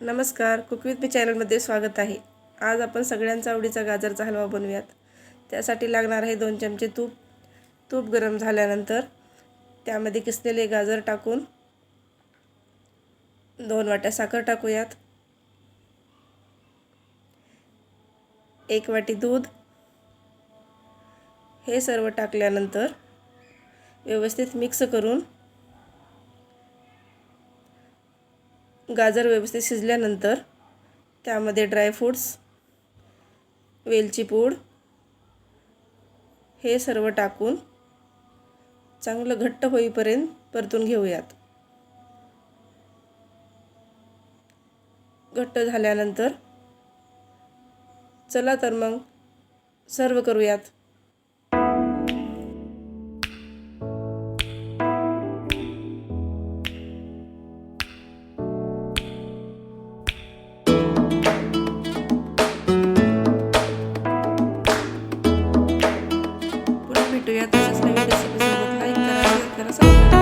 नमस्कार, cook with me चॅनलमध्ये स्वागत आहे। आज आपण सगळ्यांचा आवडीचा गाजरचा हलवा बनवूयात। त्यासाठी लागणार आहे 2 चमचे तूप। तूप गरम झाल्यानंतर त्यामध्ये किसलेले गाजर टाकून 2 वाट्या साखर टाकूयात, 1 वाटी दूध। हे सर्व टाकल्यानंतर व्यवस्थित मिक्स करून गाजर व्यवस्थित शिजल्यानंतर त्यामध्ये ड्रायफ्रूट्स, वेलची पूड हे सर्व टाकून चांगलं घट्ट होईपर्यंत परतून घेऊयात। घट्ट झाल्यानंतर चला तर मग सर्व करूयात। भेटूया तशाच नवीन रेसिपी सोबत। लाईक करा, शेअर करा, सबस्क्राईब करा।